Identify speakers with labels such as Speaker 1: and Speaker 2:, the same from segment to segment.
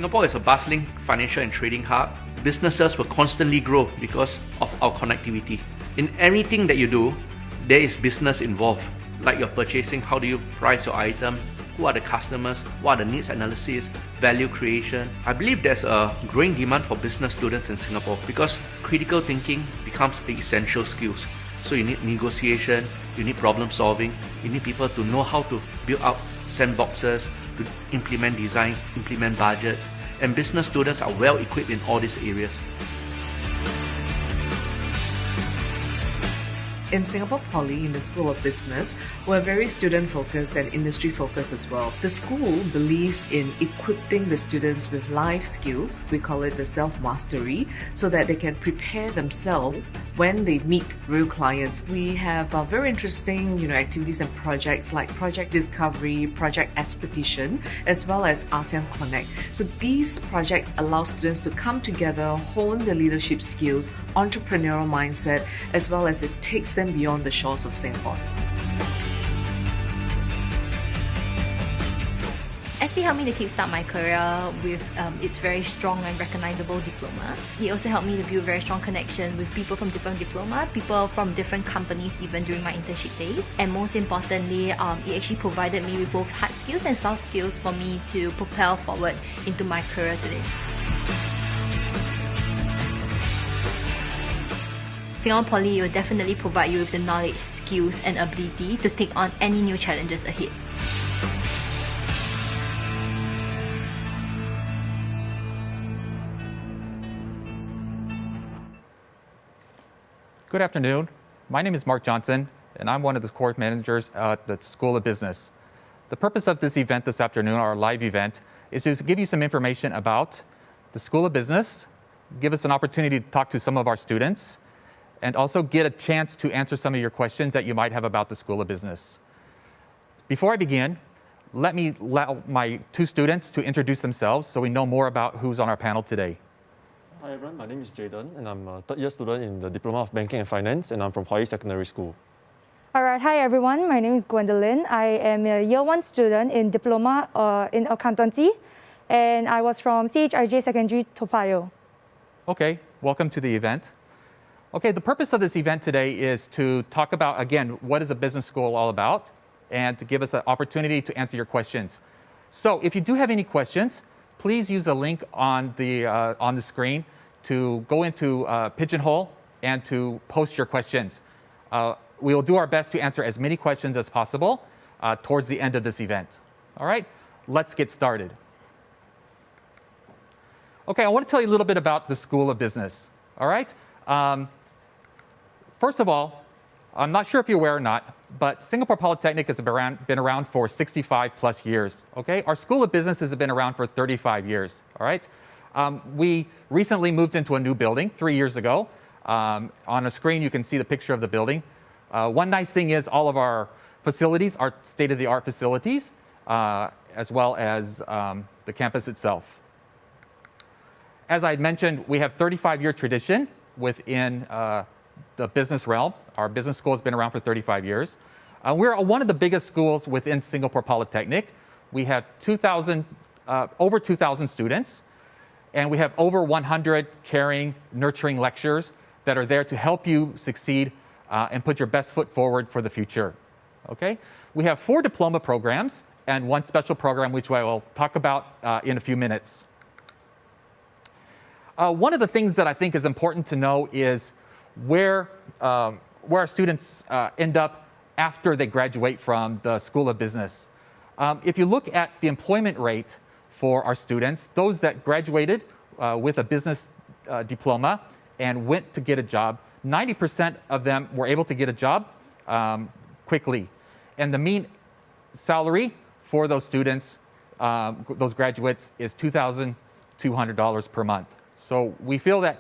Speaker 1: Singapore is a bustling financial and trading hub. Businesses will constantly grow because of our connectivity. In anything that you do, there is business involved. Like your purchasing, how do you price your item? Who are the customers? What are the needs analysis? Value creation? I believe there's a growing demand for business students in Singapore because critical thinking becomes an essential skill. So you need negotiation, you need problem solving, you need people to know how to build up sandboxes, to implement designs, implement budgets, and business students are well equipped in all these areas.
Speaker 2: In Singapore Poly, in the School of Business, we're very student-focused and industry-focused as well. The school believes in equipping the students with life skills, we call it the self-mastery, so that they can prepare themselves when they meet real clients. We have very interesting activities and projects like Project Discovery, Project Expedition, as well as ASEAN Connect. So these projects allow students to come together, hone their leadership skills, entrepreneurial mindset, as well as it takes them beyond the shores of Singapore.
Speaker 3: SP helped me to kickstart my career with its very strong and recognizable diploma. He also helped me to build very strong connection with people from different diploma, people from different companies even during my internship days. And most importantly, it actually provided me with both hard skills and soft skills for me to propel forward into my career today. Singapore Poly will definitely provide you with the knowledge, skills and ability to take on any new challenges ahead.
Speaker 4: Good afternoon. My name is Mark Johnson, and I'm one of the course managers at the School of Business. The purpose of this event this afternoon, our live event, is to give you some information about the School of Business, give us an opportunity to talk to some of our students, and also get a chance to answer some of your questions that you might have about the School of Business. Before I begin, let me allow my two students to introduce themselves so we know more about who's on our panel today.
Speaker 5: Hi everyone, my name is Jayden and I'm a third-year student in the Diploma of Banking and Finance and I'm from Hua Yi Secondary School.
Speaker 6: Alright, hi everyone, my name is Gwendolyn. I am a year 1 student in Diploma in Accountancy and I was from CHRJ Secondary Toa Payoh.
Speaker 4: Okay, welcome to the event. Okay, the purpose of this event today is to talk about, again, what is a business school all about and to give us an opportunity to answer your questions. So if you do have any questions, please use the link on the screen to go into Pigeonhole and to post your questions. We will do our best to answer as many questions as possible towards the end of this event. All right, let's get started. Okay, I want to tell you a little bit about the School of Business. All right. First of all, I'm not sure if you're aware or not, but Singapore Polytechnic has been around for 65 plus years. Okay, our School of Business has been around for 35 years. All right, we recently moved into a new building 3 years ago. On a screen, you can see the picture of the building. One nice thing is all of our facilities are state-of-the-art facilities, as well as the campus itself. As I had mentioned, we have 35-year tradition within the business realm. Our business school has been around for 35 years. We're one of the biggest schools within Singapore Polytechnic. We have over 2,000 students, and we have over 100 caring, nurturing lecturers that are there to help you succeed and put your best foot forward for the future. Okay? We have 4 diploma programs and 1 special program, which I will talk about in a few minutes. One of the things that I think is important to know is where our students end up after they graduate from the School of Business. If you look at the employment rate for our students, those that graduated with a business diploma and went to get a job, 90% of them were able to get a job quickly. And the mean salary for those students, those graduates, is $2,200 per month. So we feel that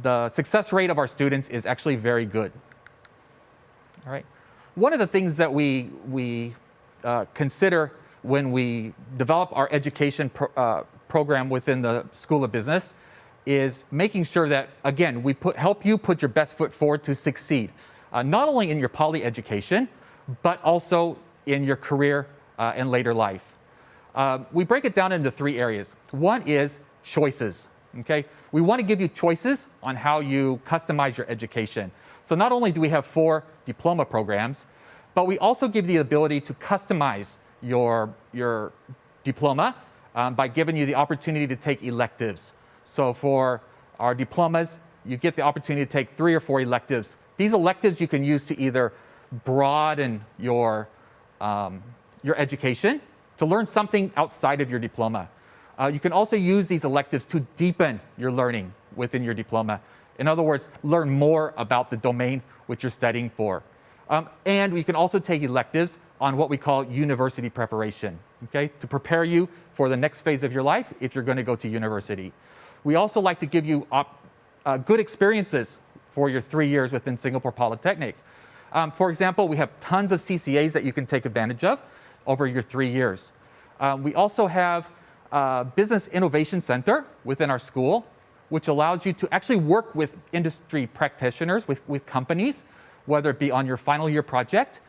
Speaker 4: the success rate of our students is actually very good. All right. One of the things that we consider when we develop our education program within the School of Business is making sure that, again, we help you put your best foot forward to succeed, not only in your poly education, but also in your career and later life. We break it down into 3 areas. One is choices. Okay? We want to give you choices on how you customize your education. So not only do we have 4 diploma programs, but we also give you the ability to customize your diploma by giving you the opportunity to take electives. So for our diplomas, you get the opportunity to take 3 or 4 electives. These electives you can use to either broaden your education, to learn something outside of your diploma. You can also use these electives to deepen your learning within your diploma. In other words, learn more about the domain which you're studying for. And we can also take electives on what we call university preparation, okay, to prepare you for the next phase of your life if you're going to go to university. We also like to give you good experiences for your 3 years within Singapore Polytechnic. For example, we have tons of CCAs that you can take advantage of over your 3 years. We also have a Business Innovation Center within our school, which allows you to actually work with industry practitioners, with companies, whether it be on your final year project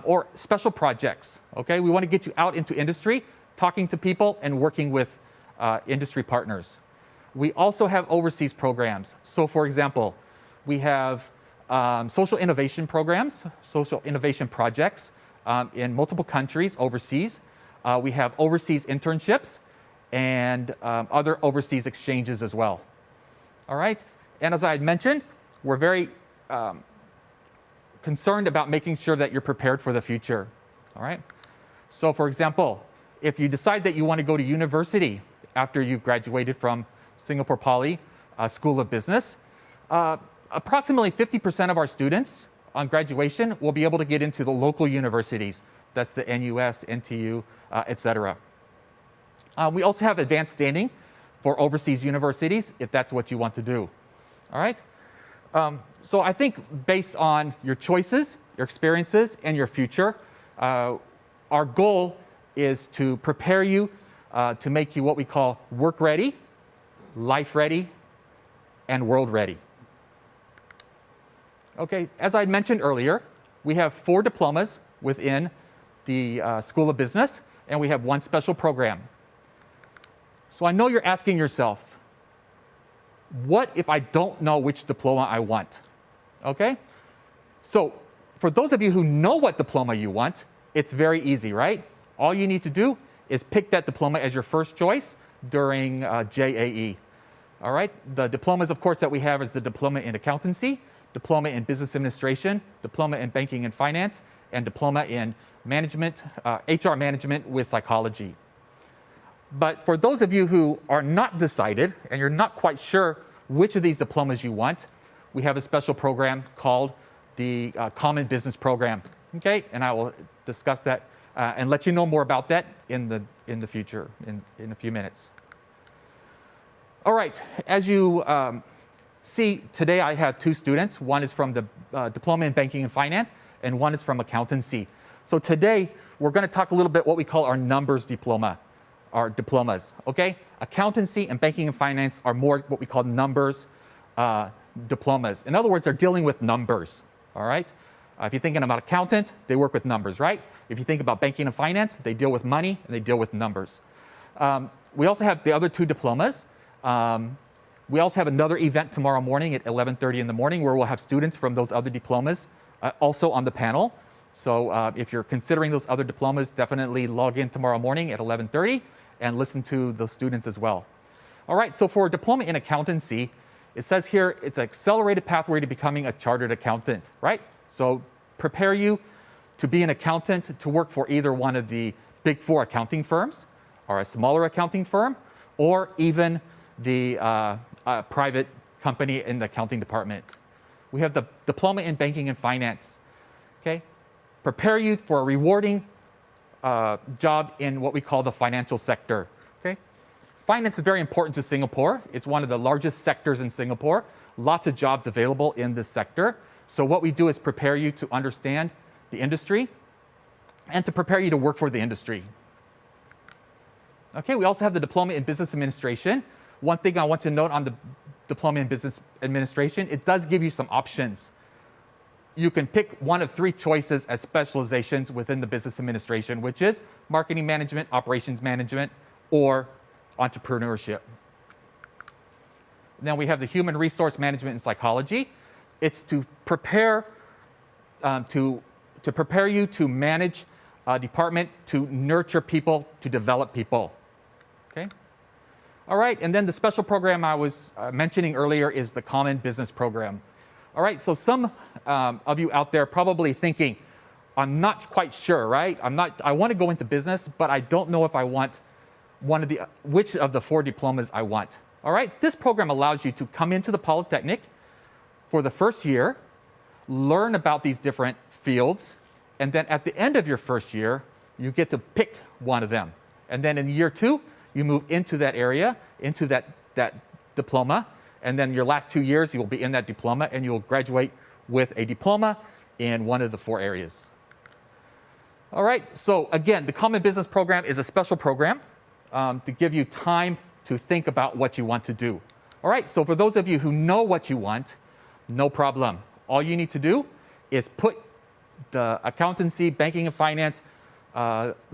Speaker 4: or special projects. Okay, we want to get you out into industry, talking to people and working with industry partners. We also have overseas programs. So for example, we have social innovation programs, social innovation projects in multiple countries overseas. We have overseas internships and other overseas exchanges as well. All right, and as I had mentioned, we're very concerned about making sure that you're prepared for the future. All right, so for example, if you decide that you want to go to university after you've graduated from Singapore Poly School of Business, approximately 50% of our students on graduation will be able to get into the local universities. That's the NUS, NTU, etc. We also have advanced standing for overseas universities if that's what you want to do. All right? So I think based on your choices, your experiences, and your future, our goal is to prepare you to make you what we call work ready, life ready, and world ready. Okay, as I mentioned earlier, we have 4 diplomas within the School of Business, and we have 1 special program. So I know you're asking yourself, what if I don't know which diploma I want? Okay, so for those of you who know what diploma you want, it's very easy, right? All you need to do is pick that diploma as your first choice during JAE. All right, the diplomas, of course, that we have is the Diploma in Accountancy, Diploma in Business Administration, Diploma in Banking and Finance, and Diploma in Management, HR Management with Psychology. But for those of you who are not decided and you're not quite sure which of these diplomas you want, we have a special program called the Common Business Program. Okay, and I will discuss that and let you know more about that in the future in a few minutes. All right, as you see, today I have 2 students. One is from the Diploma in Banking and Finance, and one is from Accountancy. So today, we're going to talk a little bit what we call our numbers diploma, our diplomas, okay? Accountancy and Banking and Finance are more what we call numbers diplomas. In other words, they're dealing with numbers, all right? If you're thinking about accountant, they work with numbers, right? If you think about Banking and Finance, they deal with money and they deal with numbers. We also have the other 2 diplomas. We also have another event tomorrow morning at 11:30 in the morning where we'll have students from those other diplomas also on the panel. So if you're considering those other diplomas, definitely log in tomorrow morning at 11:30 and listen to those students as well. All right, so for a Diploma in Accountancy, it says here it's an accelerated pathway to becoming a chartered accountant, right? So prepare you to be an accountant, to work for either one of the big 4 accounting firms or a smaller accounting firm, or even the private company in the accounting department. We have the Diploma in Banking and Finance. Okay, prepare you for a rewarding job in what we call the financial sector. Okay, finance is very important to Singapore. It's one of the largest sectors in Singapore. Lots of jobs available in this sector. So what we do is prepare you to understand the industry and to prepare you to work for the industry. Okay, we also have the Diploma in Business Administration. One thing I want to note on the Diploma in Business Administration, it does give you some options. you can pick one of three choices as specializations within the business administration, which is marketing management, operations management, or entrepreneurship. Now we have the human resource management and psychology. It's to prepare prepare you to manage a department, to nurture people, to develop people. Okay. All right, and then the special program I was mentioning earlier is the Common Business Program. All right, so some of you out there probably thinking, I'm not quite sure, right? I want to go into business, but I don't know if I want which of the 4 diplomas I want. All right, this program allows you to come into the Polytechnic for the first year, learn about these different fields, and then at the end of your first year, you get to pick one of them. And then in year 2, you move into that area, into that diploma, and then your last 2 years, you'll be in that diploma, and you'll graduate with a diploma in one of the 4 areas. All right, so again, the Common Business Program is a special program to give you time to think about what you want to do. All right, so for those of you who know what you want, no problem. All you need to do is put the accountancy, banking and finance,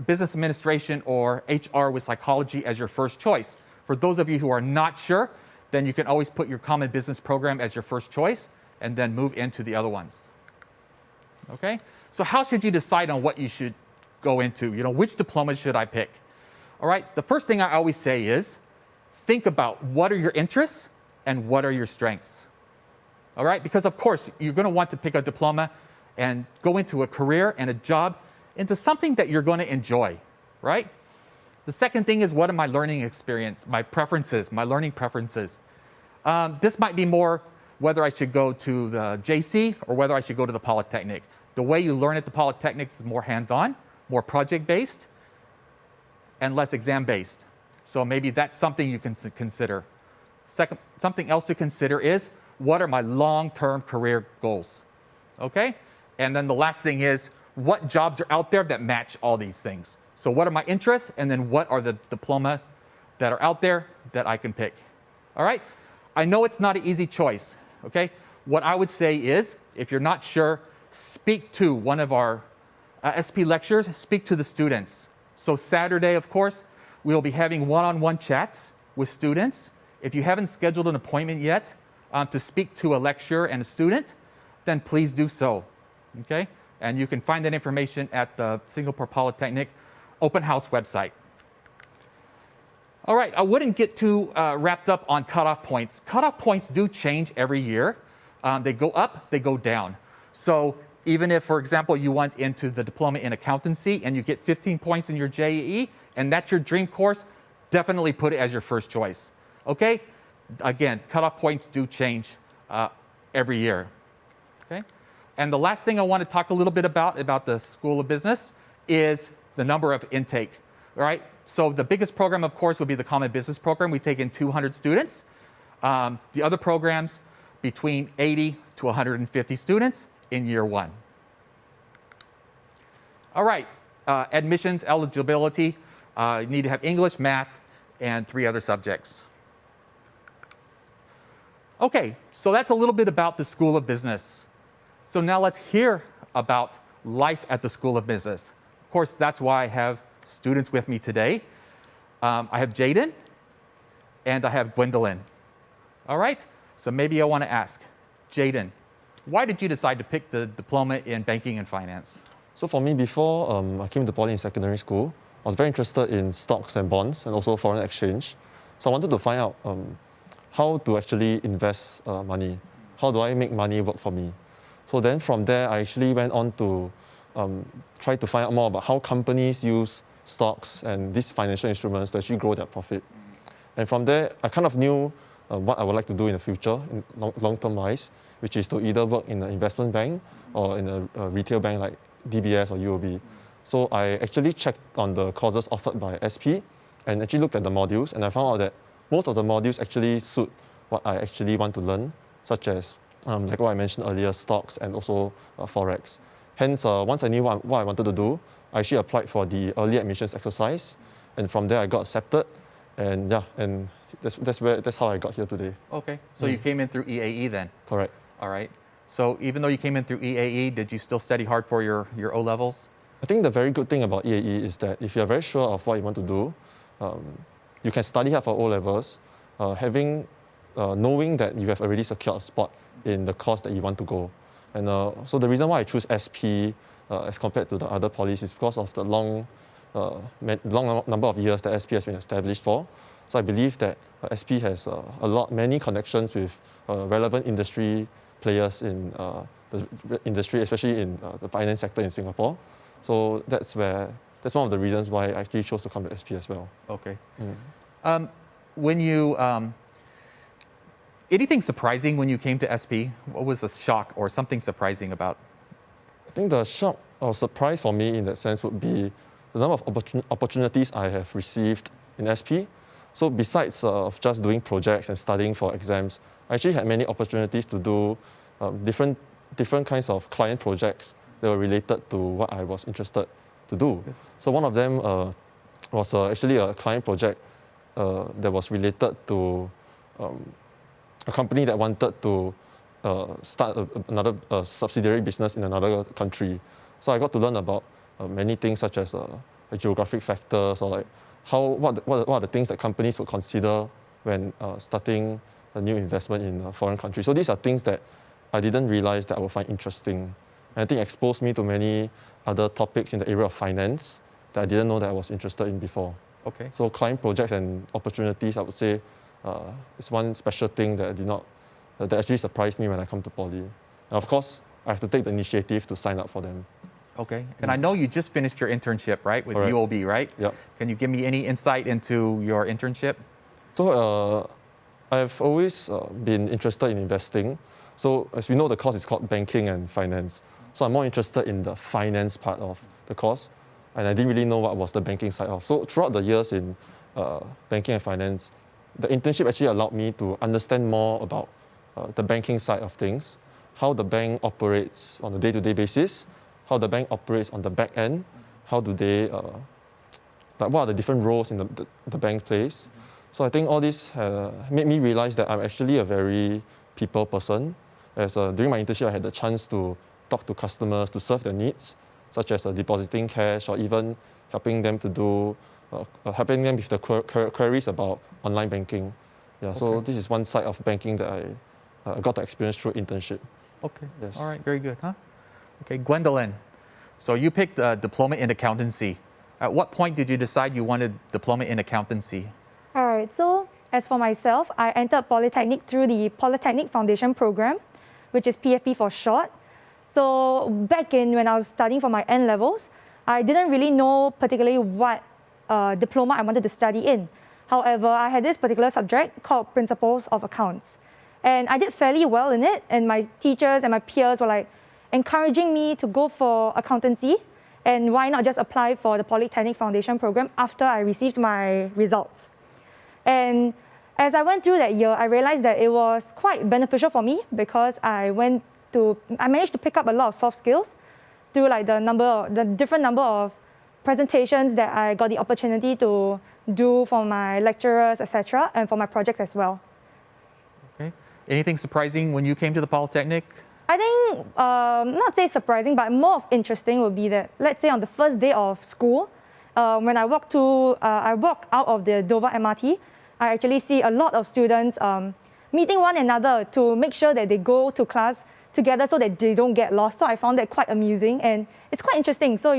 Speaker 4: business administration, or HR with psychology as your first choice. For those of you who are not sure, then you can always put your Common Business Program as your first choice and then move into the other ones. Okay? So how should you decide on what you should go into? You know, which diploma should I pick? All right, the first thing I always say is think about what are your interests and what are your strengths. All right, because of course you're going to want to pick a diploma and go into a career and a job into something that you're going to enjoy, right? The second thing is, what are my learning experience, my preferences, my learning preferences? This might be more whether I should go to the JC or whether I should go to the Polytechnic. The way you learn at the Polytechnic is more hands-on, more project-based, and less exam-based. So maybe that's something you can consider. Something else to consider is, what are my long-term career goals? Okay? And then the last thing is, what jobs are out there that match all these things? So what are my interests, and then what are the diplomas that are out there that I can pick? All right? I know it's not an easy choice, okay? What I would say is, if you're not sure, speak to one of our SP lecturers, speak to the students. So Saturday, of course, we'll be having one-on-one chats with students. If you haven't scheduled an appointment yet to speak to a lecturer and a student, then please do so, okay? And you can find that information at the Singapore Polytechnic open house website. All right, I wouldn't get too wrapped up on cutoff points. Cutoff points do change every year. They go up, they go down. So even if, for example, you went into the diploma in accountancy and you get 15 points in your JEE, and that's your dream course, definitely put it as your first choice, okay? Again, cutoff points do change every year, okay? And the last thing I want to talk a little bit about the School of Business is the number of intake, all right? So the biggest program, of course, would be the Common Business Program. We take in 200 students. The other programs, between 80 to 150 students in year 1. All right, admissions, eligibility. You need to have English, math, and 3 other subjects. Okay, so that's a little bit about the School of Business. So now let's hear about life at the School of Business. Of course, that's why I have students with me today. I have Jaden and I have Gwendolyn. All right, so maybe I want to ask, Jaden, why did you decide to pick the diploma in banking and finance?
Speaker 5: So for me, before I came to Poly in secondary school, I was very interested in stocks and bonds and also foreign exchange. So I wanted to find out how to actually invest money. How do I make money work for me? So then from there, I actually went on to try to find out more about how companies use stocks and these financial instruments to actually grow their profit. And from there, I kind of knew what I would like to do in the future, in long-term wise, which is to either work in an investment bank or in a retail bank like DBS or UOB. So I actually checked on the courses offered by SP and actually looked at the modules, and I found out that most of the modules actually suit what I actually want to learn, such as, like what I mentioned earlier, stocks and also Forex. Hence, once I knew what I wanted to do, I actually applied for the early admissions exercise, and from there I got accepted, and yeah, and that's how I got here today.
Speaker 4: Okay, so you came in through EAE then?
Speaker 5: Correct.
Speaker 4: All right. So even though you came in through EAE, did you still study hard for your O-levels?
Speaker 5: I think the very good thing about EAE is that if you're very sure of what you want to do, you can study hard for O-levels, knowing that you have already secured a spot in the course that you want to go. And so the reason why I choose SP as compared to the other polys is because of the long number of years that SP has been established for. So I believe that SP has many connections with relevant industry players in the industry, especially in the finance sector in Singapore. So that's one of the reasons why I actually chose to come to SP as well.
Speaker 4: Okay. When you anything surprising when you came to SP? What was a shock or something surprising about?
Speaker 5: I think the shock or surprise for me in that sense would be the number of opportunities I have received in SP. So besides just doing projects and studying for exams, I actually had many opportunities to do different kinds of client projects that were related to what I was interested to do. So one of them was actually a client project that was related to a company that wanted to start another subsidiary business in another country. So I got to learn about many things such as geographic factors or like what are the things that companies would consider when starting a new investment in a foreign country. So these are things that I didn't realize that I would find interesting. And I think exposed me to many other topics in the area of finance that I didn't know that I was interested in before.
Speaker 4: Okay.
Speaker 5: So client projects and opportunities, I would say, is one special thing that that actually surprised me when I come to Poly. And of course, I have to take the initiative to sign up for them.
Speaker 4: Okay. And I know you just finished your internship, right, with
Speaker 5: Correct.
Speaker 4: UOB, right?
Speaker 5: Yep.
Speaker 4: Can you give me any insight into your internship?
Speaker 5: So I've always been interested in investing. So as we know, the course is called Banking and Finance. So I'm more interested in the finance part of the course. And I didn't really know what was the banking side of. So throughout the years in banking and finance, the internship actually allowed me to understand more about the banking side of things, how the bank operates on a day-to-day basis, how the bank operates on the back end, how do they, what are the different roles in the bank plays. So I think all this made me realize that I'm actually a very people person. As during my internship, I had the chance to talk to customers to serve their needs, such as depositing cash or even helping them with the queries about online banking. Yeah, so this is one side of banking that I got to experience through internship.
Speaker 4: Okay.
Speaker 5: Yes.
Speaker 4: All right. Very good. Okay, Gwendolyn. So you picked a diploma in accountancy. At what point did you decide you wanted diploma in accountancy?
Speaker 6: All right, so as for myself, I entered Polytechnic through the Polytechnic Foundation Program, which is PFP for short. So back when I was studying for my N-levels, I didn't really know particularly what diploma I wanted to study in. However, I had this particular subject called Principles of Accounts. And I did fairly well in it, and my teachers and my peers were like encouraging me to go for accountancy, and why not just apply for the Polytechnic Foundation Program after I received my results. And as I went through that year, I realized that it was quite beneficial for me because I managed to pick up a lot of soft skills through like the different number of presentations that I got the opportunity to do for my lecturers, etc., and for my projects as well.
Speaker 4: Okay. Anything surprising when you came to the Polytechnic?
Speaker 6: I think, not say surprising, but more of interesting would be that, let's say on the first day of school, when I walk out of the Dover MRT, I actually see a lot of students meeting one another to make sure that they go to class together so that they don't get lost. So I found that quite amusing and it's quite interesting. So,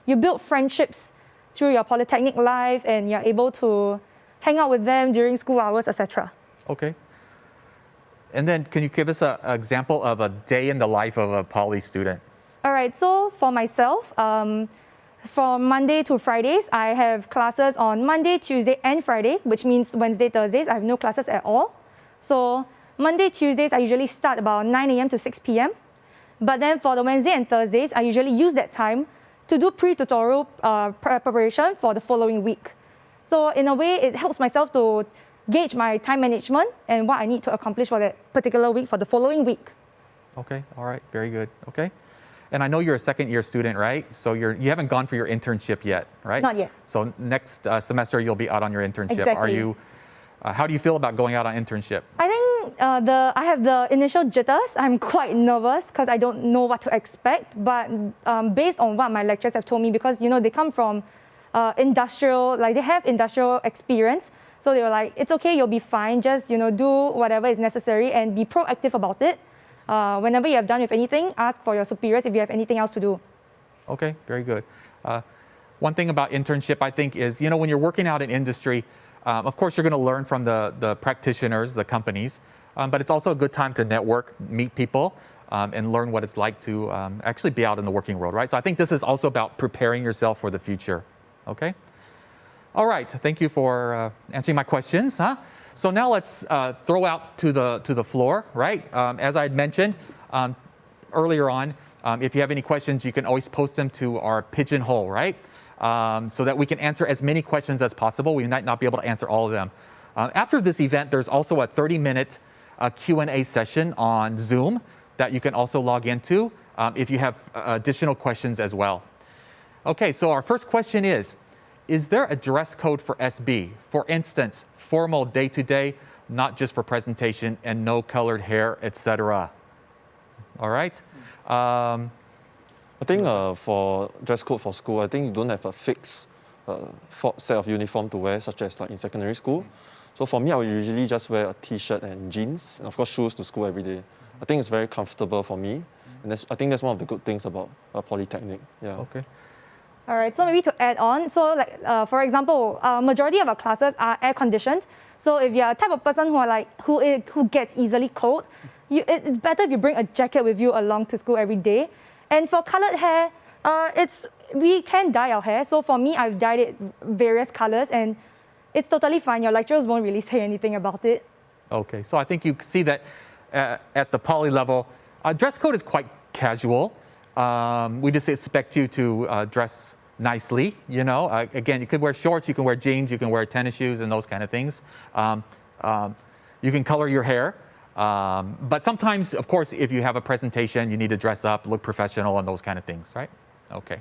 Speaker 6: you build friendships through your Polytechnic life and you're able to hang out with them during school hours, etc.
Speaker 4: Okay. And then can you give us an example of a day in the life of a Poly student?
Speaker 6: All right, so for myself, from Monday to Fridays, I have classes on Monday, Tuesday, and Friday, which means Wednesday, Thursdays, I have no classes at all. So Monday, Tuesdays, I usually start about 9 a.m. to 6 p.m. But then for the Wednesday and Thursdays, I usually use that time to do pre-tutorial preparation for the following week. So in a way, it helps myself to gauge my time management and what I need to accomplish for that particular week for the following week.
Speaker 4: Okay, all right, very good. Okay. And I know you're a second-year student, right? So you haven't gone for your internship yet, right?
Speaker 6: Not yet.
Speaker 4: So next semester you'll be out on your internship.
Speaker 6: Exactly.
Speaker 4: How do you feel about going out on internship?
Speaker 6: I think think I have the initial jitters. I'm quite nervous because I don't know what to expect. But based on what my lecturers have told me, because they come from industrial, like they have industrial experience, so they were like, it's okay, you'll be fine. Just do whatever is necessary and be proactive about it. Whenever you have done with anything, ask for your superiors if you have anything else to do.
Speaker 4: Okay, very good. One thing about internship, I think, is when you're working out in industry, of course, you're going to learn from the practitioners, the companies, but it's also a good time to network, meet people, and learn what it's like to actually be out in the working world, right? So I think this is also about preparing yourself for the future, okay? All right, thank you for answering my questions, huh? So now let's throw out to the floor, right? As I had mentioned earlier on, if you have any questions, you can always post them to our pigeonhole, right? So that we can answer as many questions as possible. We might not be able to answer all of them. After this event, there's also a 30-minute Q&A session on Zoom that you can also log into if you have additional questions as well. Okay, so our first question is there a dress code for SB? For instance, formal day-to-day, not just for presentation, and no colored hair, etc. All right?
Speaker 5: I think for dress code for school, I think you don't have a fixed set of uniform to wear, such as like in secondary school. So for me, I would usually just wear a t-shirt and jeans, and of course shoes to school every day. I think it's very comfortable for me, and I think that's one of the good things about Polytechnic. Yeah.
Speaker 4: Okay.
Speaker 6: All right, so maybe to add on, so like for example, majority of our classes are air conditioned. So if you're a type of person who gets easily cold, it's better if you bring a jacket with you along to school every day. And for colored hair, we can dye our hair. So for me, I've dyed it various colors, and it's totally fine. Your lecturers won't really say anything about it.
Speaker 4: Okay, so I think you see that at the poly level, dress code is quite casual. We just expect you to dress nicely, Again, you could wear shorts, you can wear jeans, you can wear tennis shoes and those kind of things. You can color your hair. But sometimes, of course, if you have a presentation, you need to dress up, look professional and those kind of things, right? Okay.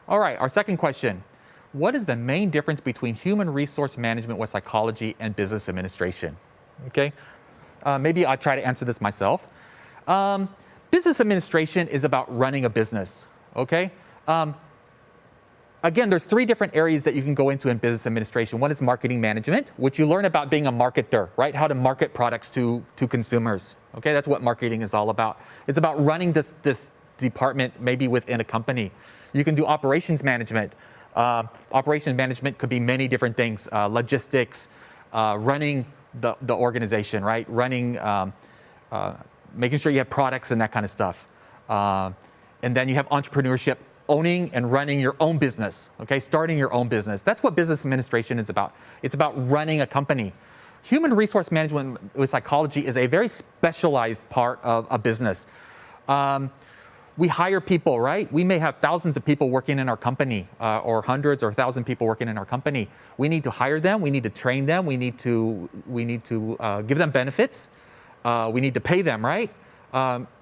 Speaker 4: All right, our second question. What is the main difference between human resource management with psychology and business administration? Okay. Maybe I'll try to answer this myself. Business administration is about running a business, okay? Again, there's three different areas that you can go into in business administration. One is marketing management, which you learn about being a marketer, right? How to market products to consumers, okay? That's what marketing is all about. It's about running this department maybe within a company. You can do operations management. Operations management could be many different things. Logistics, running the organization, right? Running, making sure you have products and that kind of stuff. And then you have entrepreneurship, owning and running your own business, okay? Starting your own business. That's what business administration is about. It's about running a company. Human resource management with psychology is a very specialized part of a business. We hire people, right? We may have thousands of people working in our company, or hundreds or 1,000 people working in our company. We need to hire them. We need to train them. We need to give them benefits. We need to pay them, right?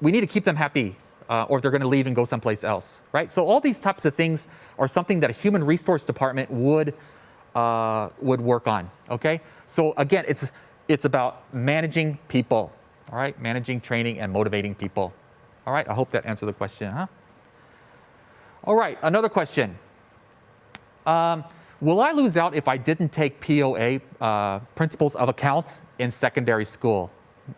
Speaker 4: We need to keep them happy, or they're going to leave and go someplace else, right? So all these types of things are something that a human resource department would work on, okay? So again, it's about managing people, all right? Managing, training, and motivating people. All right, I hope that answered the question, huh? All right, another question. Will I lose out if I didn't take POA, Principles of Accounts, in secondary school?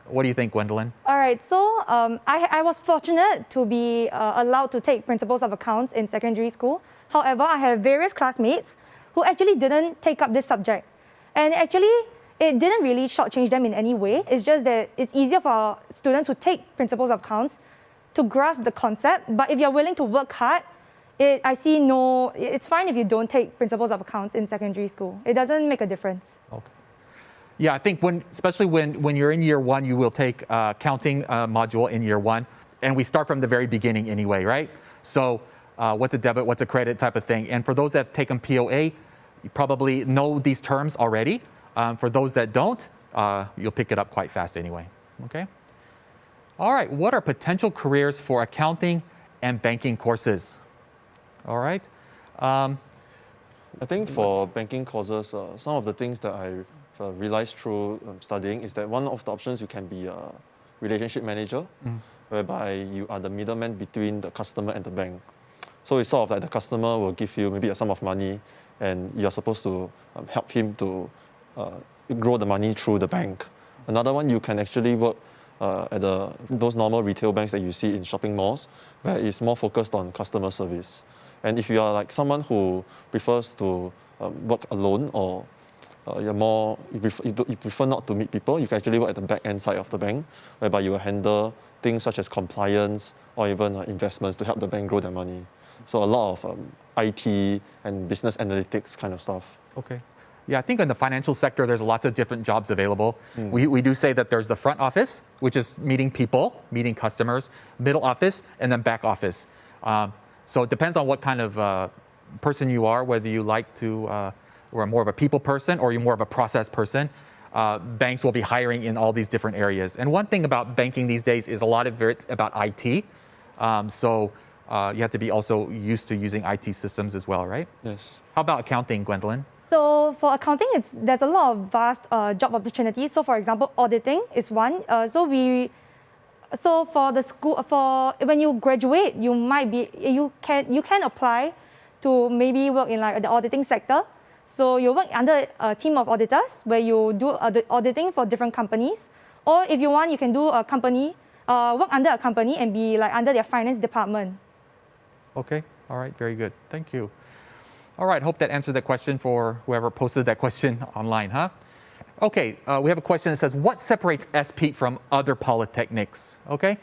Speaker 4: What do you think, Gwendolyn?
Speaker 6: All right, so I was fortunate to be allowed to take Principles of Accounts in secondary school. However, I have various classmates who actually didn't take up this subject. And actually, it didn't really shortchange them in any way. It's just that it's easier for students who take Principles of Accounts to grasp the concept. But if you're willing to work hard, it's fine if you don't take Principles of Accounts in secondary school. It doesn't make a difference.
Speaker 4: Okay. Yeah, I think especially when you're in year one, you will take counting module in year one. And we start from the very beginning anyway, right? So what's a debit, what's a credit type of thing. And for those that have taken POA, you probably know these terms already. For those that don't, you'll pick it up quite fast anyway, okay? All right, what are potential careers for accounting and banking courses? All right.
Speaker 5: I think for banking courses, some of the things that I realized through studying is that one of the options you can be a relationship manager, whereby you are the middleman between the customer and the bank. So it's sort of like the customer will give you maybe a sum of money, and you're supposed to help him to grow the money through the bank. Another one, you can actually work at those normal retail banks that you see in shopping malls, where it's more focused on customer service. And if you are like someone who prefers to work alone, or you prefer not to meet people, you can actually work at the back end side of the bank, whereby you will handle things such as compliance or even investments to help the bank grow their money. So a lot of IT and business analytics kind of stuff.
Speaker 4: Okay. Yeah, I think in the financial sector, there's lots of different jobs available. We do say that there's the front office, which is meeting people, meeting customers, middle office, and then back office. So it depends on what kind of person you are, whether you like to, or more of a people person or you're more of a process person. Banks will be hiring in all these different areas. And one thing about banking these days is a lot of it about IT. So you have to be also used to using IT systems as well, right?
Speaker 5: Yes.
Speaker 4: How about accounting, Gwendolyn?
Speaker 6: So for accounting, there's a lot of vast job opportunities. So for example, auditing is one. So for the school, when you graduate, you can apply to maybe work in like the auditing sector. So you work under a team of auditors where you do auditing for different companies. Or if you want, you can do work under a company and be like under their finance department.
Speaker 4: Okay, all right, very good. Thank you. All right, hope that answered that question for whoever posted that question online, huh? Okay, we have a question that says, what separates SP from other polytechnics? Okay,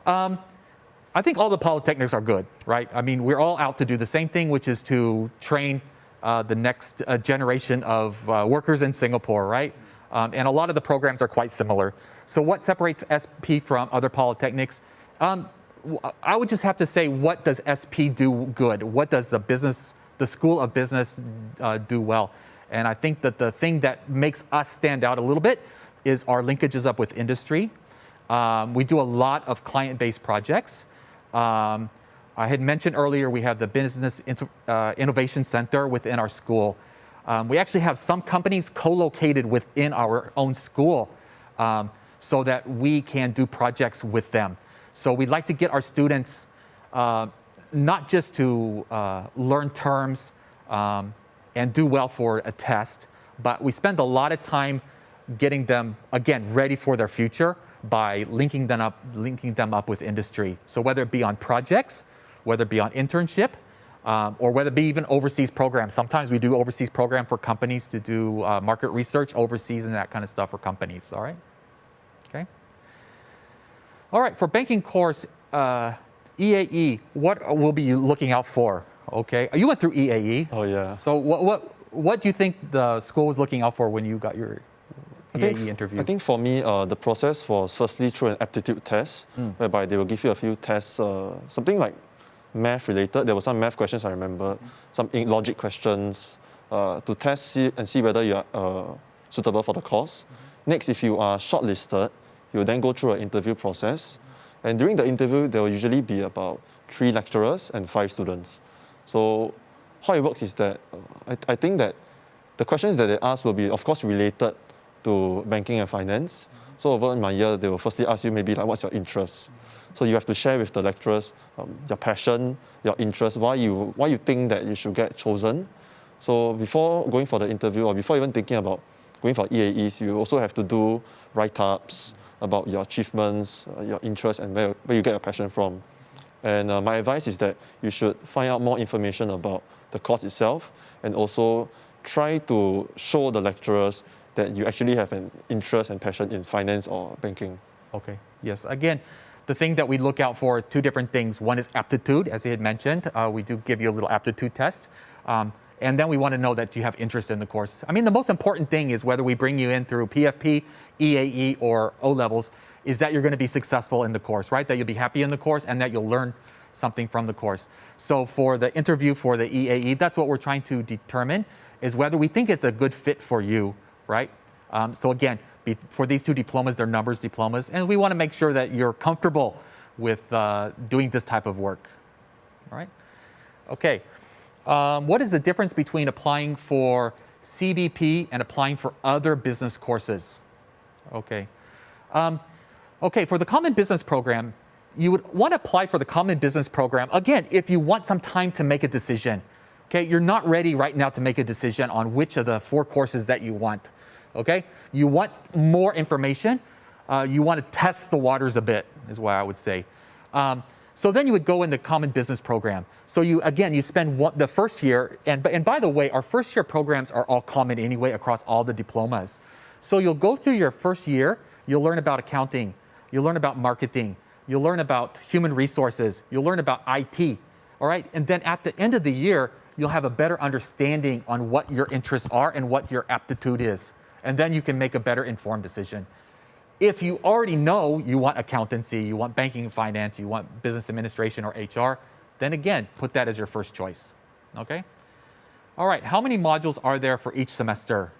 Speaker 4: I think all the polytechnics are good, right? I mean, we're all out to do the same thing, which is to train the next generation of workers in Singapore, right? And a lot of the programs are quite similar. So what separates SP from other polytechnics? I would just have to say, what does SP do good? What does the School of Business do well? And I think that the thing that makes us stand out a little bit is our linkages up with industry. We do a lot of client-based projects. I had mentioned earlier we have the Business Innovation Center within our school. We actually have some companies co-located within our own school so that we can do projects with them. So we'd like to get our students not just to learn terms and do well for a test, but we spend a lot of time getting them, again, ready for their future by linking them up with industry. So whether it be on projects, whether it be on internship, or whether it be even overseas programs. Sometimes we do overseas program for companies to do market research overseas and that kind of stuff for companies, all right? Okay. All right, for banking course, EAE, what will be looking out for? Okay, you went through EAE.
Speaker 5: Oh yeah.
Speaker 4: So what do you think the school was looking out for when you got your EAE interview?
Speaker 5: I think for me, the process was firstly through an aptitude test, whereby they will give you a few tests, something like math related. There were some math questions I remember, some logic questions to test and see whether you are suitable for the course. Next, if you are shortlisted, you will then go through an interview process. And during the interview, there will usually be about 3 lecturers and 5 students. So how it works is that I think that the questions that they ask will be, of course, related to banking and finance. So over in my year, they will firstly ask you maybe like, what's your interest? So you have to share with the lecturers your passion, your interest, why you think that you should get chosen. So before going for the interview or before even thinking about going for EAEs, you also have to do write-ups about your achievements, your interests, and where you get your passion from. And my advice is that you should find out more information about the course itself and also try to show the lecturers that you actually have an interest and passion in finance or banking.
Speaker 4: Okay, yes. Again, the thing that we look out for are 2 different things. One is aptitude, as he had mentioned. We do give you a little aptitude test. And then we want to know that you have interest in the course. I mean, the most important thing is whether we bring you in through PFP, EAE, or O-levels, is that you're going to be successful in the course, right? That you'll be happy in the course and that you'll learn something from the course. So for the interview for the EAE, that's what we're trying to determine, is whether we think it's a good fit for you, right? So again, for these 2 diplomas, they're numbers diplomas, and we want to make sure that you're comfortable with doing this type of work, all right? Okay. What is the difference between applying for CBP, and applying for other business courses. Okay. Okay, for the Common Business Program, you would want to apply for the Common Business Program, again, if you want some time to make a decision. Okay, you're not ready right now to make a decision on which of the 4 courses that you want. Okay, you want more information. You want to test the waters a bit, is what I would say. So then you would go in the Common Business Program. So you spend the first year, and by the way, our first year programs are all common anyway across all the diplomas. So you'll go through your first year, you'll learn about accounting, you'll learn about marketing, you'll learn about human resources, you'll learn about IT, all right? And then at the end of the year, you'll have a better understanding on what your interests are and what your aptitude is. And then you can make a better informed decision. If you already know you want accountancy, you want banking and finance, you want business administration or HR, then again, put that as your first choice, okay? All right, how many modules are there for each semester?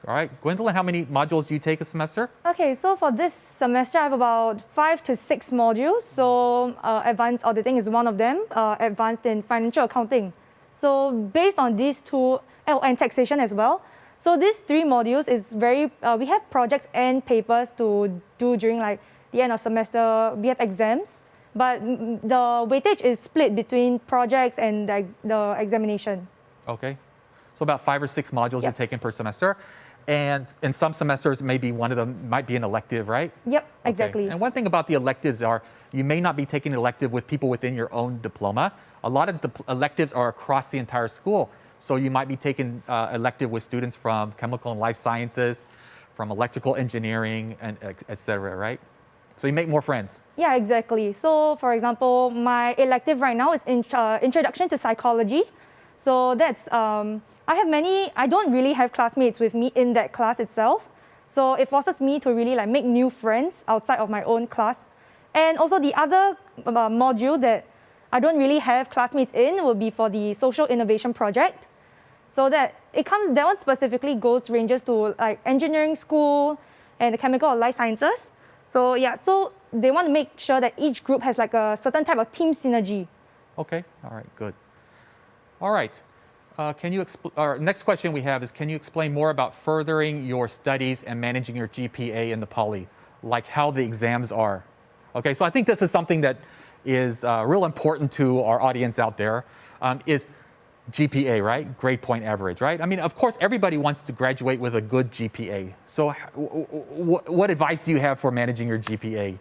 Speaker 4: All right, Gwendolyn, how many modules do you take a semester?
Speaker 6: Okay, so for this semester, I have about 5 to 6 modules. So advanced auditing is one of them, advanced in financial accounting. So based on these 2, and taxation as well. So these 3 modules is very, we have projects and papers to do during like the end of semester. We have exams, but the weightage is split between projects and the examination.
Speaker 4: Okay, so about 5 or 6 modules you're taking per semester. And in some semesters, maybe one of them might be an elective, right?
Speaker 6: Yep, exactly.
Speaker 4: Okay. And one thing about the electives are you may not be taking an elective with people within your own diploma. A lot of the electives are across the entire school. So you might be taking elective with students from chemical and life sciences, from electrical engineering, and et cetera, right? So you make more friends.
Speaker 6: Yeah, exactly. So for example, my elective right now is Introduction to Psychology. So that's, I don't really have classmates with me in that class itself. So it forces me to really like make new friends outside of my own class. And also the other module that I don't really have classmates in will be for the Social Innovation Project. So that one specifically ranges to like engineering school and the chemical or life sciences. So yeah, so they want to make sure that each group has like a certain type of team synergy.
Speaker 4: Okay, all right, good. All right. Our next question we have is, can you explain more about furthering your studies and managing your GPA in the Poly, like how the exams are? Okay, so I think this is something that is real important to our audience out there, is GPA, right? Grade point average, right? I mean, of course, everybody wants to graduate with a good GPA. So what advice do you have for managing your GPA?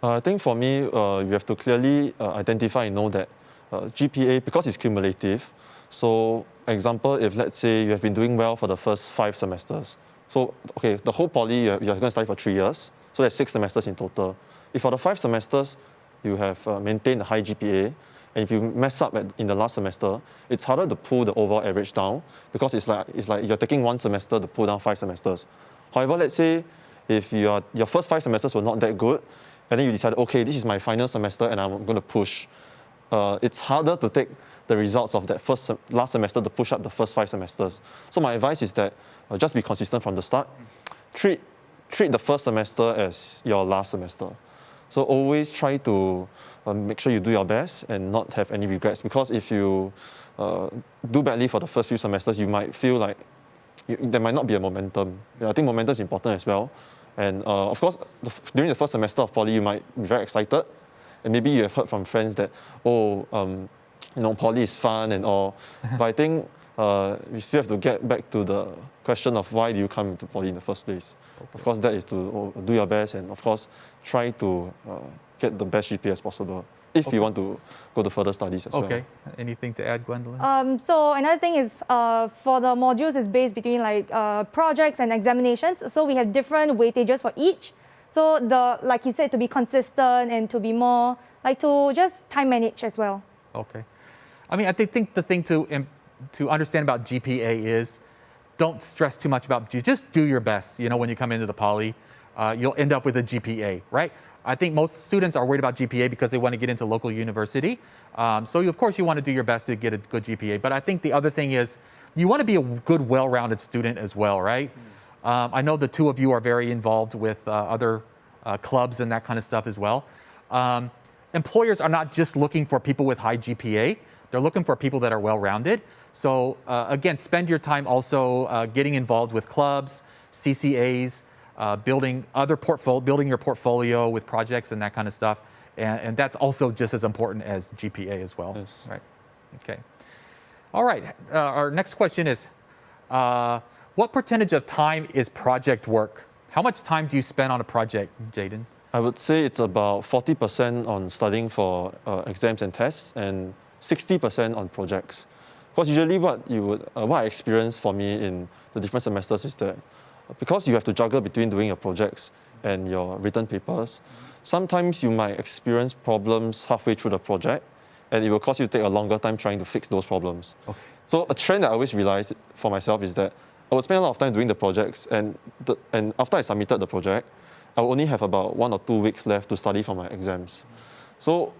Speaker 5: I think for me, you have to clearly identify and know that GPA, because it's cumulative, so example, if let's say you have been doing well for the first 5 semesters, so okay, the whole Poly, you're going to study for 3 years, so there's 6 semesters in total. If for the 5 semesters, you have maintained a high GPA, and if you mess up in the last semester, it's harder to pull the overall average down because it's like you're taking 1 semester to pull down 5 semesters. However, let's say if your first 5 semesters were not that good, and then you decide, okay, this is my final semester and I'm going to push. It's harder to take the results of that last semester to push up the first 5 semesters. So my advice is that just be consistent from the start. Treat the first semester as your last semester. So always try to make sure you do your best and not have any regrets, because if you do badly for the first few semesters, you might feel like there might not be a momentum. I think momentum is important as well. And of course, during the first semester of Poly, you might be very excited. And maybe you have heard from friends that, Poly is fun and all. But I think you still have to get back to the question of why do you come into Poly in the first place. Okay. Of course, that is to do your best and, of course, try to get the best GPA as possible if you want to go to further studies as well.
Speaker 4: Okay. Anything to add, Gwendolyn?
Speaker 6: So another thing is for the modules is based between like projects and examinations. So we have different weightages for each. So like you said, to be consistent and to be more, like to just time manage as well.
Speaker 4: Okay. I mean, I think the thing to understand about GPA is don't stress too much about just do your best. When you come into the Poly, you'll end up with a GPA, right? I think most students are worried about GPA because they want to get into local university. So of course you want to do your best to get a good GPA. But I think the other thing is you want to be a good, well-rounded student as well, right? I know the two of you are very involved with other clubs and that kind of stuff as well. Employers are not just looking for people with high GPA. They're looking for people that are well-rounded. So again, spend your time also getting involved with clubs, CCAs, building your portfolio with projects and that kind of stuff. And that's also just as important as GPA as well.
Speaker 5: Yes.
Speaker 4: Right. Okay. All right. Our next question is, what percentage of time is project work? How much time do you spend on a project, Jaden?
Speaker 5: I would say it's about 40% on studying for exams and tests and 60% on projects. Because usually what I experienced for me in the different semesters is that because you have to juggle between doing your projects and your written papers, sometimes you might experience problems halfway through the project, and it will cause you to take a longer time trying to fix those problems.
Speaker 4: Okay.
Speaker 5: So a trend that I always realized for myself is that I would spend a lot of time doing the projects, and after I submitted the project, I will only have about 1 or 2 weeks left to study for my exams. So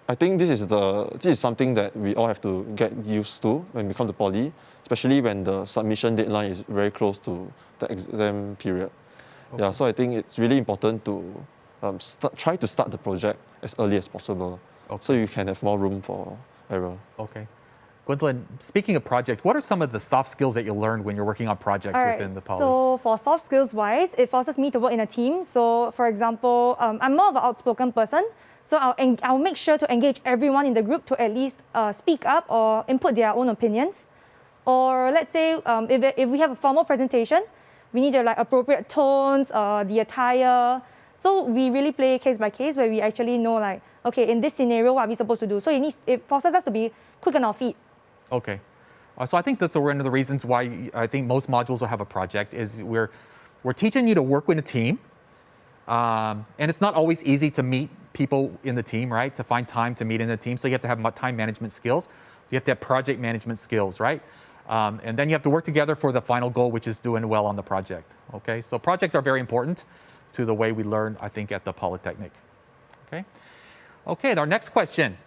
Speaker 5: I think this is something that we all have to get used to when we come to poly, especially when the submission deadline is very close to the exam period. Okay. Yeah, so I think it's really important to try to start the project as early as possible, so you can have more room for error.
Speaker 4: Okay. Gwendolyn, speaking of project, what are some of the soft skills that you learned when you're working on projects within the poly?
Speaker 6: So for soft skills wise, it forces me to work in a team. So for example, I'm more of an outspoken person. So I'll make sure to engage everyone in the group to at least speak up or input their own opinions. Or let's say if we have a formal presentation, we need appropriate tones, the attire. So we really play case by case where we actually know okay, in this scenario, what are we supposed to do? So it forces us to be quick on our feet.
Speaker 4: Okay. So I think that's one of the reasons why I think most modules will have a project is we're teaching you to work with a team. And it's not always easy to meet people in the team, right? To find time to meet in the team. So you have to have time management skills. You have to have project management skills, right? And then you have to work together for the final goal, which is doing well on the project. Okay. So projects are very important to the way we learn, I think, at the Polytechnic. Okay. Okay. Our next question.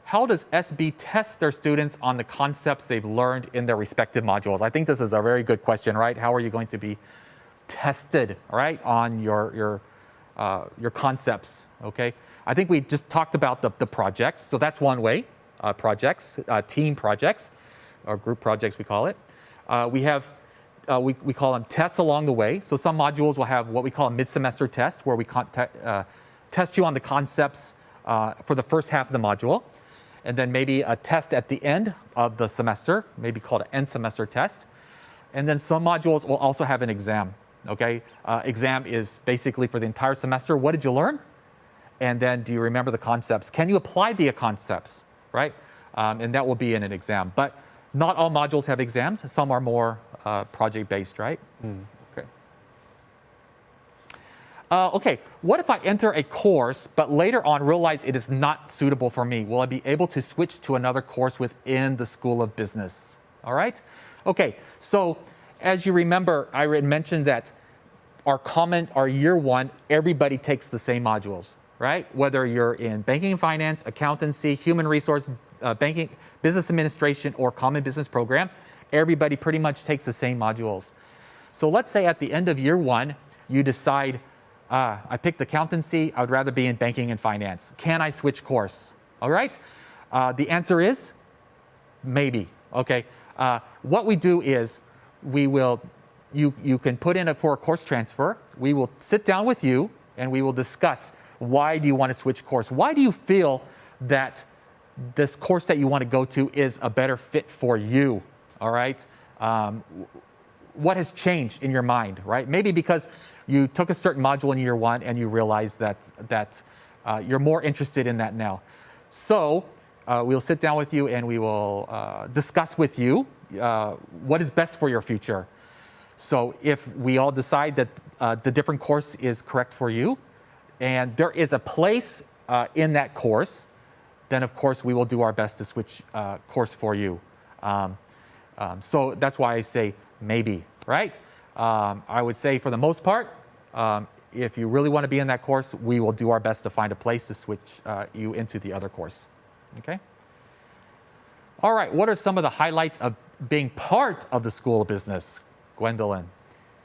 Speaker 4: How does SB test their students on the concepts they've learned in their respective modules? I think this is a very good question, right? How are you going to be tested, right, on your concepts? Okay. I think we just talked about the projects, so that's one way. Projects, team projects, or group projects we call it. We have we call them tests along the way. So some modules will have what we call a mid-semester test, where we test you on the concepts for the first half of the module. And then maybe a test at the end of the semester, maybe called an end semester test. And then some modules will also have an exam, okay? Exam is basically for the entire semester. What did you learn? And then do you remember the concepts? Can you apply the concepts, right? And that will be in an exam. But not all modules have exams. Some are more project-based, right? Okay. Okay, what if I enter a course, but later on realize it is not suitable for me? Will I be able to switch to another course within the School of Business? All right? Okay, so as you remember, I mentioned that our year one, everybody takes the same modules, right? Whether you're in banking and finance, accountancy, human resource, banking, business administration, or common business program, everybody pretty much takes the same modules. So let's say at the end of year one, you decide, I picked accountancy, I would rather be in banking and finance. Can I switch course? All right? The answer is maybe, okay? What we do is you can put in for a course transfer. We will sit down with you and we will discuss why do you want to switch course? Why do you feel that this course that you want to go to is a better fit for you? All right? What has changed in your mind, right? Maybe because you took a certain module in year one and you realize that you're more interested in that now. So we'll sit down with you and we will discuss with you what is best for your future. So if we all decide that the different course is correct for you and there is a place in that course, then of course we will do our best to switch course for you. So that's why I say maybe, right? I would say for the most part, if you really want to be in that course, we will do our best to find a place to switch you into the other course, okay? All right, what are some of the highlights of being part of the School of Business? Gwendolyn.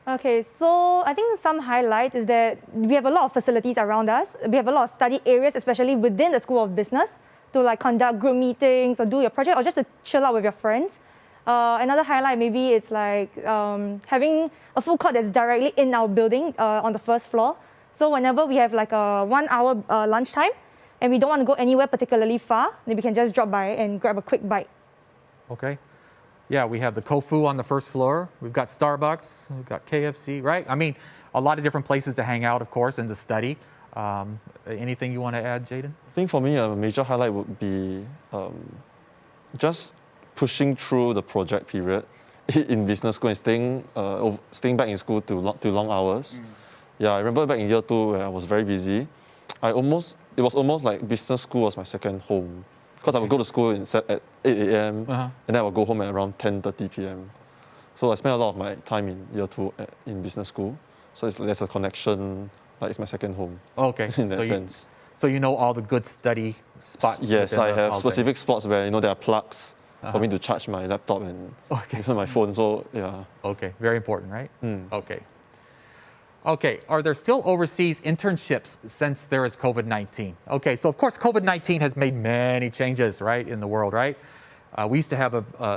Speaker 6: Okay, so I think some highlights is that we have a lot of facilities around us. We have a lot of study areas, especially within the School of Business. to like conduct group meetings or do your project or just to chill out with your friends. Another highlight, maybe it's like having a food court that's directly in our building on the first floor. So whenever we have like a 1 hour lunchtime and we don't want to go anywhere particularly far, then we can just drop by and grab a quick bite.
Speaker 4: Okay. Yeah, we have the Kofu on the first floor. We've got Starbucks, we've got KFC, right? I mean, a lot of different places to hang out, of course, and to study. Anything you want to add, Jaden?
Speaker 5: I think for me, a major highlight would be just pushing through the project period in business school and staying back in school to long hours. Yeah, I remember back in year 2 where I was very busy. It was almost like business school was my second home because I would go to school at 8 a.m. And then I would go home at around 10:30 p.m. So I spent a lot of my time in year 2 in business school. So there's a connection, like it's my second home.
Speaker 4: Okay.
Speaker 5: In that sense.
Speaker 4: So you know all the good study spots?
Speaker 5: Yes, I have specific spots where there are plugs for me to charge my laptop and my phone. So yeah.
Speaker 4: Okay, very important, right? Okay. Okay, are there still overseas internships since there is COVID-19? Okay, so of course COVID-19 has made many changes, right, in the world, right? We used to have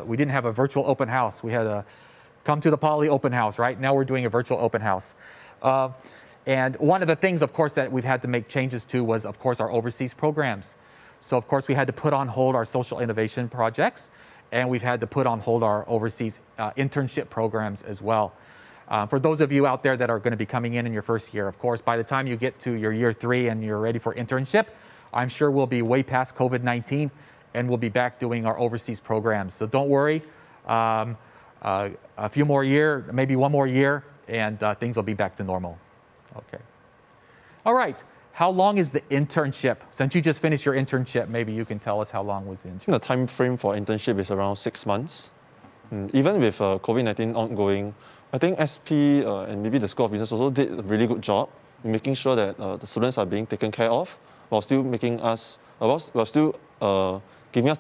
Speaker 4: we didn't have a virtual open house. We had a come to the Poly open house, right? Now we're doing a virtual open house. And one of the things, of course, that we've had to make changes to was, of course, our overseas programs. So, of course, we had to put on hold our social innovation projects, and we've had to put on hold our overseas internship programs as well. For those of you out there that are going to be coming in your first year, of course, by the time you get to your year 3 and you're ready for internship, I'm sure we'll be way past COVID-19 and we'll be back doing our overseas programs. So don't worry, a few more years, maybe one more year, and things will be back to normal. Okay. All right. How long is the internship? Since you just finished your internship, maybe you can tell us how long was the internship?
Speaker 5: The time frame for internship is around 6 months. Even with COVID-19 ongoing, I think SP and maybe the School of Business also did a really good job in making sure that the students are being taken care of while still giving us the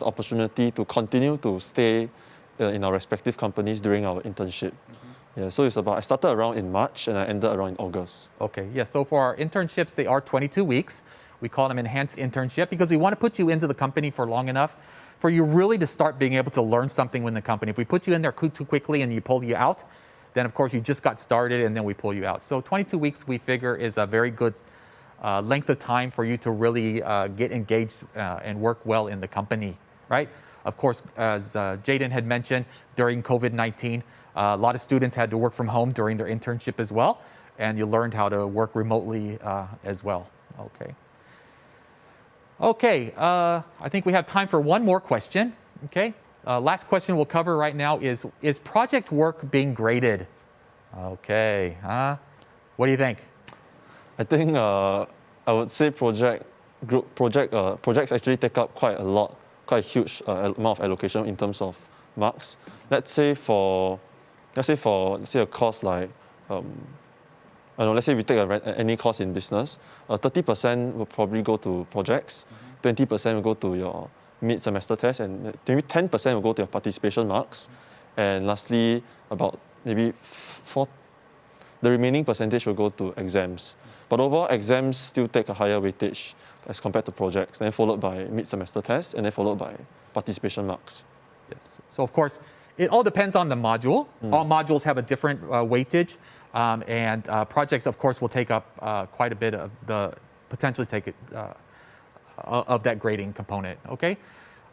Speaker 5: opportunity to continue to stay in our respective companies during our internship. Yeah, so I started around in March and I ended around in August.
Speaker 4: Okay, yeah, so for our internships, they are 22 weeks. We call them enhanced internship because we want to put you into the company for long enough for you really to start being able to learn something within the company. If we put you in there too quickly and you pull you out, then of course you just got started and then we pull you out. So 22 weeks we figure is a very good length of time for you to really get engaged and work well in the company, right? Of course, as Jaden had mentioned, during COVID-19, a lot of students had to work from home during their internship as well, and you learned how to work remotely as well. Okay. Okay, I think we have time for one more question. Okay, last question we'll cover right now is project work being graded? Okay, what do you think?
Speaker 5: I think I would say projects actually take up quite a huge amount of allocation in terms of marks. Let's say a course like let's say we take any course in business, 30% will probably go to projects, 20% will go to your mid-semester test, and maybe 10% will go to your participation marks, and lastly, about maybe the remaining percentage will go to exams. But overall, exams still take a higher weightage as compared to projects, then followed by mid-semester tests, and then followed by participation marks.
Speaker 4: Yes. So of course, it all depends on the module. All modules have a different weightage, and projects, of course, will take up quite a bit of potentially take it of that grading component. Okay.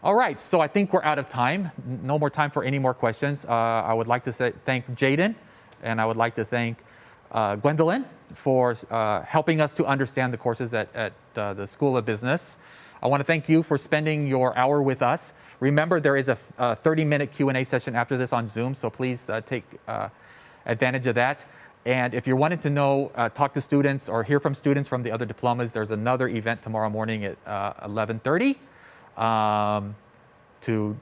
Speaker 4: All right. So I think we're out of time. No more time for any more questions. I would like to thank Jaden, and I would like to thank Gwendolyn for helping us to understand the courses at the School of Business. I want to thank you for spending your hour with us. Remember, there is a 30-minute Q&A session after this on Zoom, so please take advantage of that. And if you're wanting to know, talk to students or hear from students from the other diplomas, there's another event tomorrow morning at 11:30 to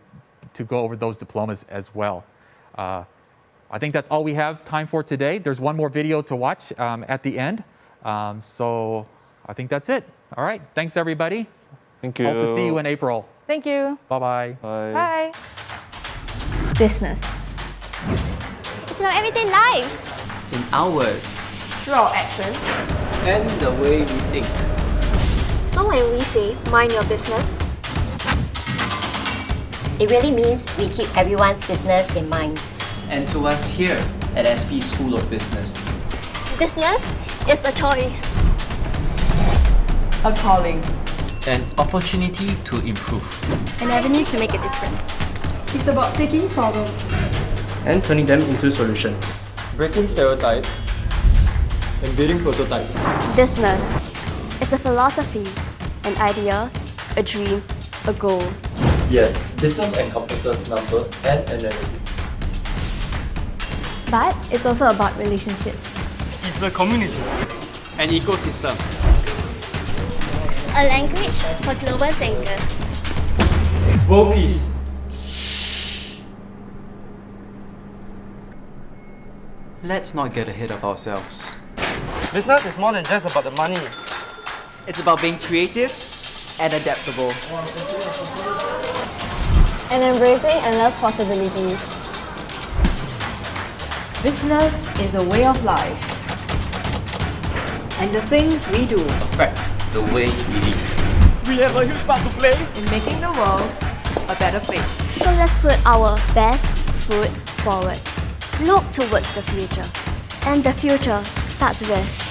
Speaker 4: go over those diplomas as well. I think that's all we have time for today. There's one more video to watch at the end. So I think that's it. All right. Thanks, everybody.
Speaker 5: Thank you.
Speaker 4: Hope to see you in April.
Speaker 6: Thank you.
Speaker 4: Bye-bye.
Speaker 5: Bye.
Speaker 6: Bye.
Speaker 3: Business. It's about everyday life.
Speaker 7: In our words,
Speaker 2: Through our actions,
Speaker 7: and the way we think.
Speaker 8: So when we say mind your business, It really means we keep everyone's business in mind.
Speaker 7: And to us here at SP School of Business,
Speaker 8: Business is a choice.
Speaker 9: A calling.
Speaker 7: an opportunity to improve.
Speaker 8: An avenue to make a difference.
Speaker 10: It's about taking problems
Speaker 11: and turning them into solutions.
Speaker 12: Breaking stereotypes and building prototypes.
Speaker 8: Business is a philosophy, an idea, a dream, a goal.
Speaker 12: Yes, business encompasses numbers and analytics.
Speaker 8: But it's also about relationships.
Speaker 11: It's a community, an ecosystem,
Speaker 8: A language for global thinkers.
Speaker 12: World peace.
Speaker 7: Let's not get ahead of ourselves.
Speaker 11: Business is more than just about the money.
Speaker 7: It's about being creative and adaptable.
Speaker 8: And embracing endless possibilities.
Speaker 2: Business is a way of life. And the things we do
Speaker 7: Affect the way we live.
Speaker 11: We have a huge part to play.
Speaker 2: in making the world a better place.
Speaker 8: So let's put our best foot forward. Look towards the future. And the future starts with